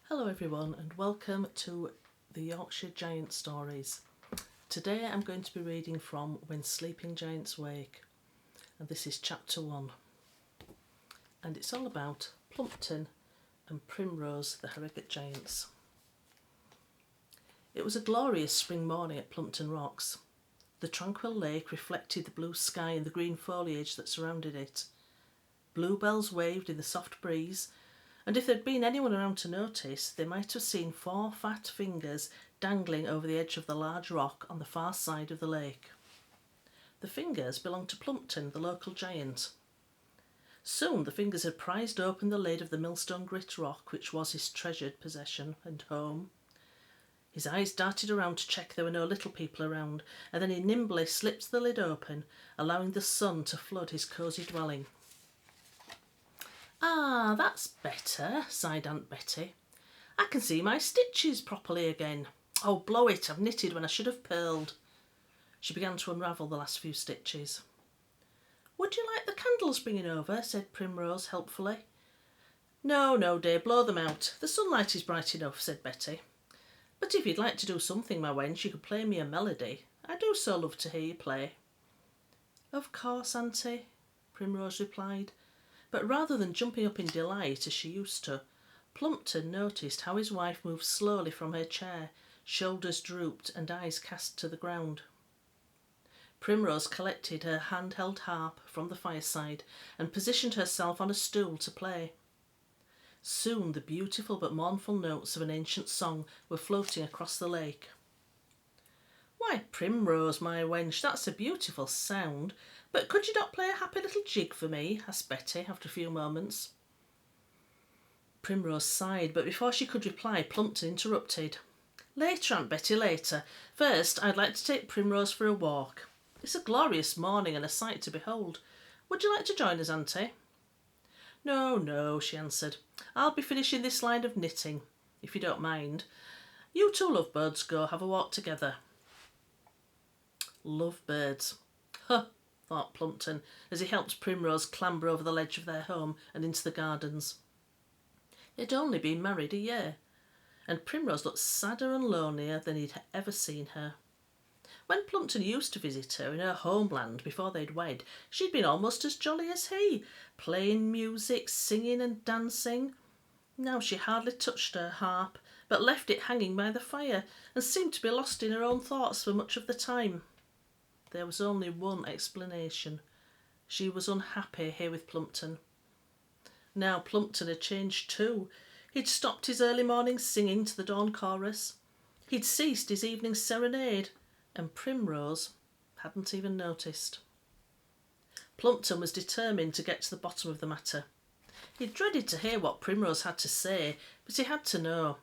Hello everyone and welcome to the Yorkshire Giant Stories. Today I'm going to be reading from When Sleeping Giants Wake, and this is chapter 1, and it's all about Plumpton and Primrose the Harrogate Giants. It was a glorious spring morning at Plumpton Rocks. The tranquil lake reflected the blue sky and the green foliage that surrounded it. Bluebells waved in the soft breeze, and if there'd been anyone around to notice, they might have seen 4 fat fingers dangling over the edge of the large rock on the far side of the lake. The fingers belonged to Plumpton, the local giant. Soon the fingers had prized open the lid of the millstone grit rock, which was his treasured possession and home. His eyes darted around to check there were no little people around, and then he nimbly slipped the lid open, allowing the sun to flood his cosy dwelling. "Ah, that's better," sighed Aunt Betty. "I can see my stitches properly again. Oh, blow it, I've knitted when I should have purled." She began to unravel the last few stitches. "Would you like the candles bringing over?" said Primrose helpfully. No, dear, blow them out. The sunlight is bright enough," said Betty. "But if you'd like to do something, my wench, you could play me a melody. I do so love to hear you play." "Of course, Auntie," Primrose replied. But rather than jumping up in delight as she used to, Plumpton noticed how his wife moved slowly from her chair, shoulders drooped and eyes cast to the ground. Primrose collected her hand-held harp from the fireside and positioned herself on a stool to play. Soon the beautiful but mournful notes of an ancient song were floating across the lake. "Why, Primrose, my wench, that's a beautiful sound, but could you not play a happy little jig for me?" asked Betty after a few moments. Primrose sighed, but before she could reply, Plumpton interrupted. "Later, Aunt Betty, later. First, I'd like to take Primrose for a walk. It's a glorious morning and a sight to behold. Would you like to join us, Auntie?" No, she answered. "I'll be finishing this line of knitting, if you don't mind. You two lovebirds go have a walk together." Lovebirds. Huh, thought Plumpton, as he helped Primrose clamber over the ledge of their home and into the gardens. They'd only been married a year, and Primrose looked sadder and lonelier than he'd ever seen her. When Plumpton used to visit her in her homeland before they'd wed, she'd been almost as jolly as he, playing music, singing and dancing. Now she hardly touched her harp, but left it hanging by the fire, and seemed to be lost in her own thoughts for much of the time. There was only one explanation. She was unhappy here with Plumpton. Now Plumpton had changed too. He'd stopped his early morning singing to the dawn chorus. He'd ceased his evening serenade, and Primrose hadn't even noticed. Plumpton was determined to get to the bottom of the matter. He dreaded to hear what Primrose had to say, but he had to know.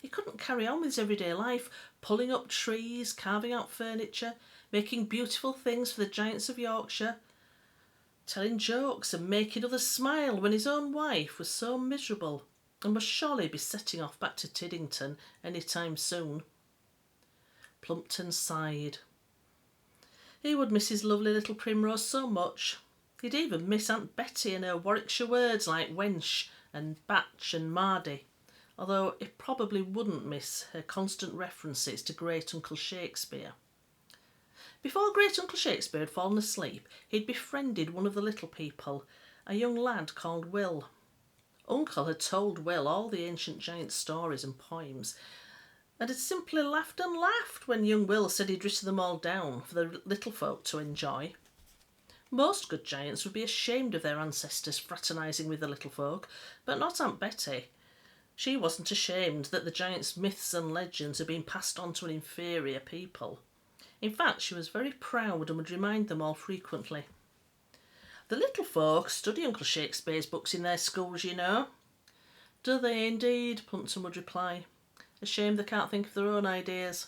He couldn't carry on with his everyday life, pulling up trees, carving out furniture, making beautiful things for the giants of Yorkshire, telling jokes and making others smile when his own wife was so miserable and must surely be setting off back to Tiddington any time soon. Plumpton sighed. He would miss his lovely little Primrose so much. He'd even miss Aunt Betty and her Warwickshire words like wench and batch and mardy, although he probably wouldn't miss her constant references to Great Uncle Shakespeare. Before Great Uncle Shakespeare had fallen asleep, he'd befriended one of the little people, a young lad called Will. Uncle had told Will all the ancient giant stories and poems, and had simply laughed and laughed when young Will said he'd written them all down for the little folk to enjoy. Most good giants would be ashamed of their ancestors fraternising with the little folk, but not Aunt Betty. She wasn't ashamed that the giants' myths and legends had been passed on to an inferior people. In fact, she was very proud and would remind them all frequently. "The little folk study Uncle Shakespeare's books in their schools, you know." "Do they indeed?" Plumpton would reply. "A shame they can't think of their own ideas."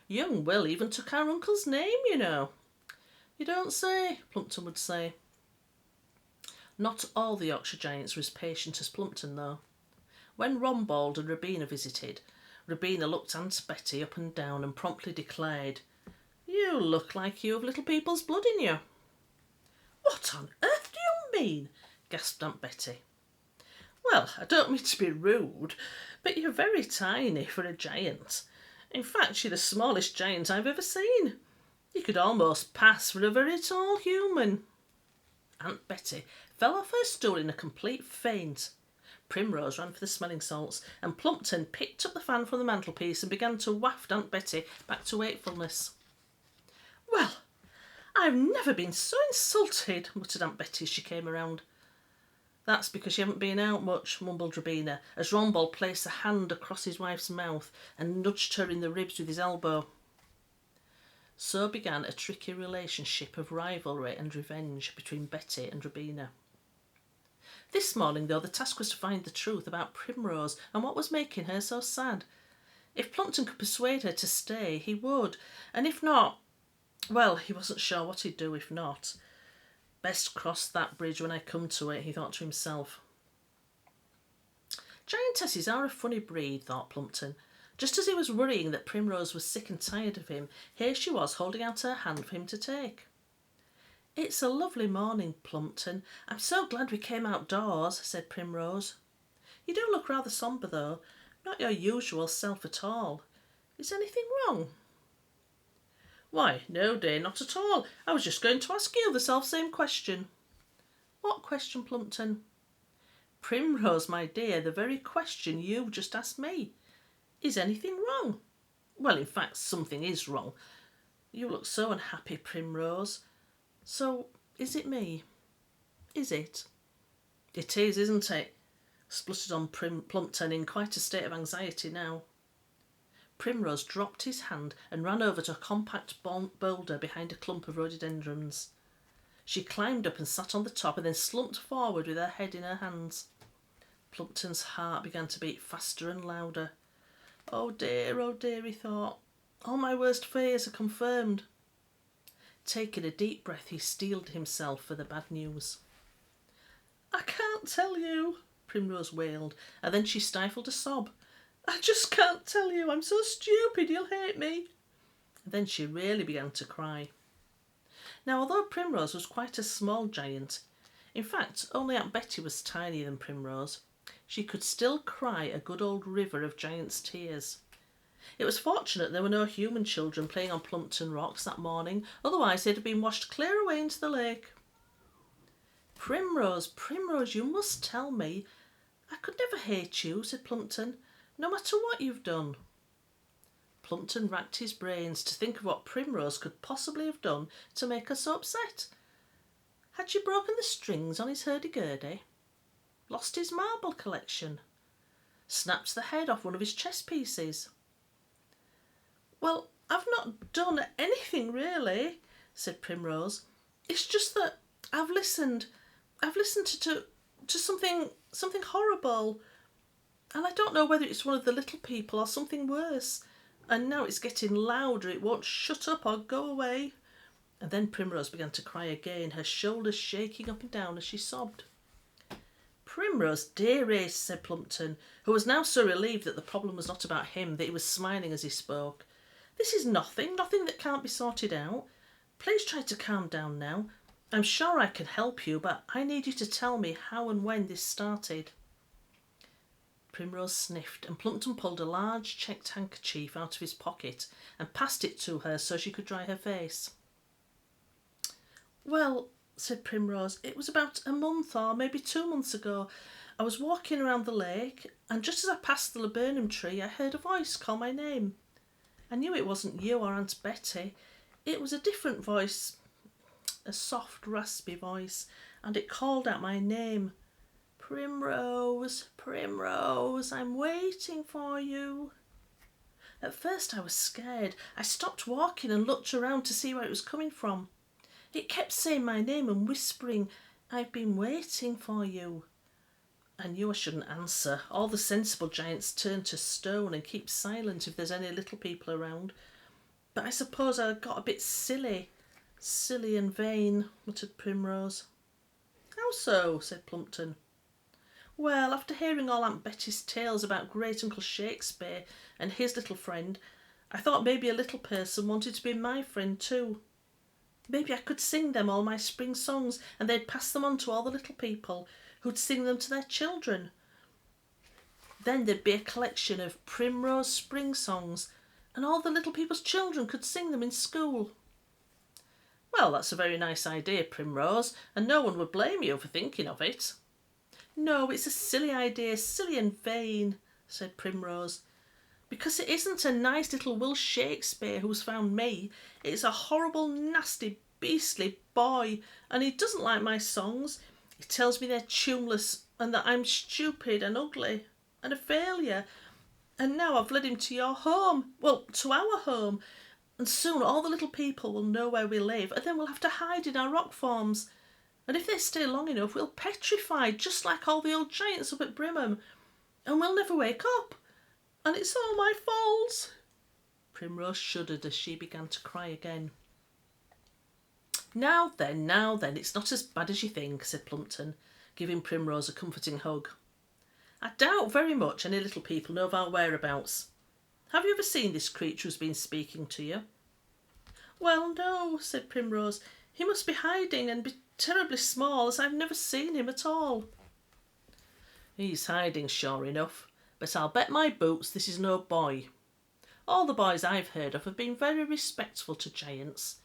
"Young Will even took our uncle's name, you know." "You don't say," Plumpton would say. Not all the Yorkshire giants were as patient as Plumpton, though. When Rombold and Robina visited, Robina looked Aunt Betty up and down and promptly declared, "You look like you have little people's blood in you." "What on earth do you mean?" gasped Aunt Betty. Well, I don't mean to be rude, but you're very tiny for a giant. In fact, you're the smallest giant I've ever seen. You could almost pass for a very tall human. Aunt Betty fell off her stool in a complete faint. Primrose ran for the smelling salts, and Plumpton picked up the fan from the mantelpiece and began to waft Aunt Betty back to wakefulness. Well, I've never been so insulted, muttered Aunt Betty as she came around. That's because you haven't been out much, mumbled Robina, as Rombold placed a hand across his wife's mouth and nudged her in the ribs with his elbow. So began a tricky relationship of rivalry and revenge between Betty and Robina. This morning, though, the task was to find the truth about Primrose and what was making her so sad. If Plumpton could persuade her to stay, he would, and if not, well, he wasn't sure what he'd do if not. Best cross that bridge when I come to it, he thought to himself. Giantesses are a funny breed, thought Plumpton. Just as he was worrying that Primrose was sick and tired of him, here she was holding out her hand for him to take. It's a lovely morning, Plumpton. I'm so glad we came outdoors, said Primrose. You do look rather sombre, though. Not your usual self at all. Is anything wrong? Why, no, dear, not at all. I was just going to ask you the self-same question. What question, Plumpton? Primrose, my dear, the very question you just asked me. Is anything wrong? Well, in fact, something is wrong. You look so unhappy, Primrose. So, is it me? Is it? It is, isn't it? Spluttered on Plumpton in quite a state of anxiety now. Primrose dropped his hand and ran over to a compact boulder behind a clump of rhododendrons. She climbed up and sat on the top and then slumped forward with her head in her hands. Plumpton's heart began to beat faster and louder. Oh dear, he thought. All my worst fears are confirmed. Taking a deep breath, he steeled himself for the bad news. I can't tell you, Primrose wailed, and then she stifled a sob. I just can't tell you. I'm so stupid, you'll hate me. And then she really began to cry. Now, although Primrose was quite a small giant, in fact, only Aunt Betty was tinier than Primrose, she could still cry a good old river of giant's tears. It was fortunate there were no human children playing on Plumpton Rocks that morning, otherwise they'd have been washed clear away into the lake. Primrose, you must tell me. I could never hate you, said Plumpton, no matter what you've done. Plumpton racked his brains to think of what Primrose could possibly have done to make her so upset. Had she broken the strings on his hurdy-gurdy? Lost his marble collection? Snapped the head off one of his chess pieces? Well, I've not done anything really, said Primrose. It's just that I've listened to something horrible, and I don't know whether it's one of the little people or something worse. And now it's getting louder. It won't shut up or go away. And then Primrose began to cry again, her shoulders shaking up and down as she sobbed. Primrose, dearest, said Plumpton, who was now so relieved that the problem was not about him that he was smiling as he spoke. This is nothing that can't be sorted out. Please try to calm down now. I'm sure I can help you, but I need you to tell me how and when this started. Primrose sniffed, and Plumpton pulled a large checked handkerchief out of his pocket and passed it to her so she could dry her face. Well, said Primrose, it was about a month or maybe 2 months ago. I was walking around the lake, and just as I passed the laburnum tree, I heard a voice call my name. I knew it wasn't you or Aunt Betty. It was a different voice, a soft, raspy voice, and it called out my name. Primrose, Primrose, I'm waiting for you. At first I was scared. I stopped walking and looked around to see where it was coming from. It kept saying my name and whispering, I've been waiting for you. I knew I shouldn't answer. All the sensible giants turn to stone and keep silent if there's any little people around. But I suppose I got a bit silly. Silly and vain, muttered Primrose. How so? Said Plumpton. Well, after hearing all Aunt Betty's tales about great Uncle Shakespeare and his little friend, I thought maybe a little person wanted to be my friend too. Maybe I could sing them all my spring songs and they'd pass them on to all the little people who'd sing them to their children. Then there'd be a collection of Primrose Spring songs, and all the little people's children could sing them in school. Well, that's a very nice idea, Primrose, and no one would blame you for thinking of it. No, it's a silly idea, silly and vain, said Primrose. Because it isn't a nice little Will Shakespeare who's found me. It's a horrible, nasty, beastly boy, and he doesn't like my songs. He tells me they're tuneless and that I'm stupid and ugly and a failure. And now I've led him to your home, well, to our home, and soon all the little people will know where we live, and then we'll have to hide in our rock forms. And if they stay long enough, we'll petrify, just like all the old giants up at Brimham, and we'll never wake up. And it's all my fault. Primrose shuddered as she began to cry again. Now then, it's not as bad as you think, said Plumpton, giving Primrose a comforting hug. I doubt very much any little people know of our whereabouts. Have you ever seen this creature who's been speaking to you? Well, no, said Primrose. He must be hiding and be terribly small, as I've never seen him at all. He's hiding, sure enough, but I'll bet my boots this is no boy. All the boys I've heard of have been very respectful to giants.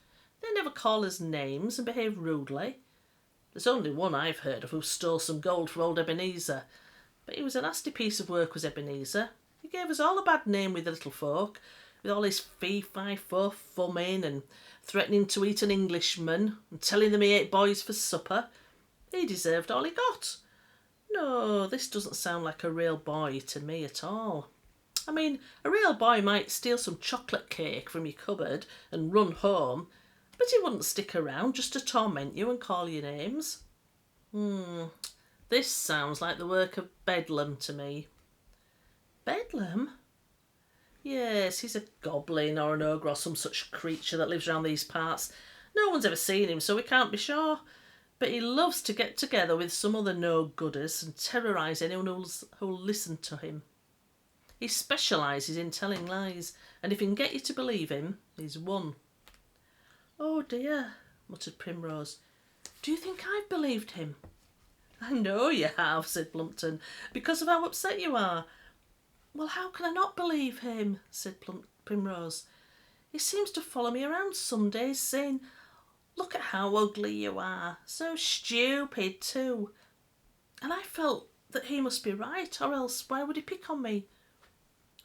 They never call us names and behave rudely. There's only one I've heard of who stole some gold from old Ebenezer, but he was a nasty piece of work, was Ebenezer. He gave us all a bad name with the little folk, with all his fee-fi-fo fumming and threatening to eat an Englishman and telling them he ate boys for supper. He deserved all he got. No, this doesn't sound like a real boy to me at all. I mean, a real boy might steal some chocolate cake from your cupboard and run home, but he wouldn't stick around just to torment you and call you names. This sounds like the work of Bedlam to me. Bedlam? Yes, he's a goblin or an ogre or some such creature that lives round these parts. No one's ever seen him, so we can't be sure. But he loves to get together with some other no-gooders and terrorise anyone who'll listen to him. He specialises in telling lies, and if he can get you to believe him, he's won. Oh dear, muttered Primrose. Do you think I've believed him? I know you have, said Plumpton, because of how upset you are. Well, how can I not believe him, said Primrose. He seems to follow me around some days, saying, look at how ugly you are, so stupid too. And I felt that he must be right, or else why would he pick on me?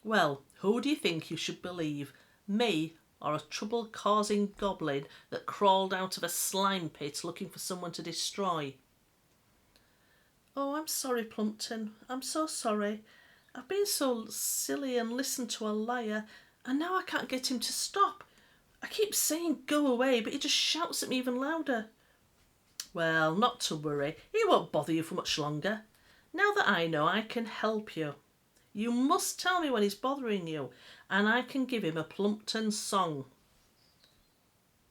Well, who do you think you should believe, me or a trouble-causing goblin that crawled out of a slime pit looking for someone to destroy? Oh, I'm sorry, Plumpton, I'm so sorry. I've been so silly and listened to a liar, and now I can't get him to stop. I keep saying go away, but he just shouts at me even louder. Well, not to worry. He won't bother you for much longer. Now that I know, I can help you. You must tell me when he's bothering you, and I can give him a Plumpton song.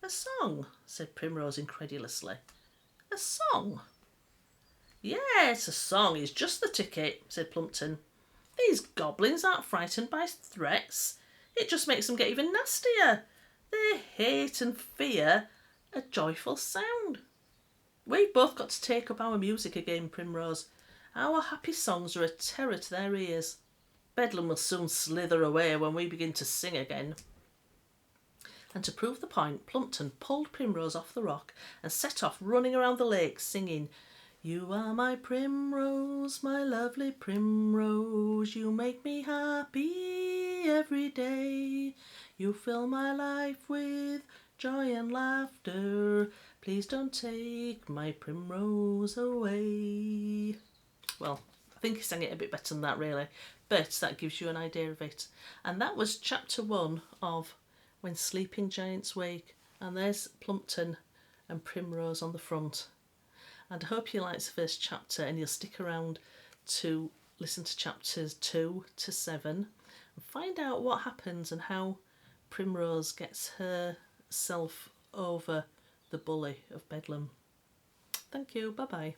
A song? Said Primrose incredulously. A song? Yes, a song is just the ticket, said Plumpton. These goblins aren't frightened by threats. It just makes them get even nastier. They hate and fear a joyful sound. We've both got to take up our music again, Primrose. Our happy songs are a terror to their ears. Bedlam will soon slither away when we begin to sing again. And to prove the point, Plumpton pulled Primrose off the rock and set off running around the lake singing, You are my primrose, my lovely primrose, you make me happy every day. You fill my life with joy and laughter, please don't take my primrose away. Well, I think he sang it a bit better than that really, but that gives you an idea of it. And that was chapter 1 of When Sleeping Giants Wake, and there's Plumpton and Primrose on the front. And I hope you liked the first chapter and you'll stick around to listen to chapters 2 to 7 and find out what happens and how Primrose gets herself over the bully of Bedlam. Thank you, bye bye.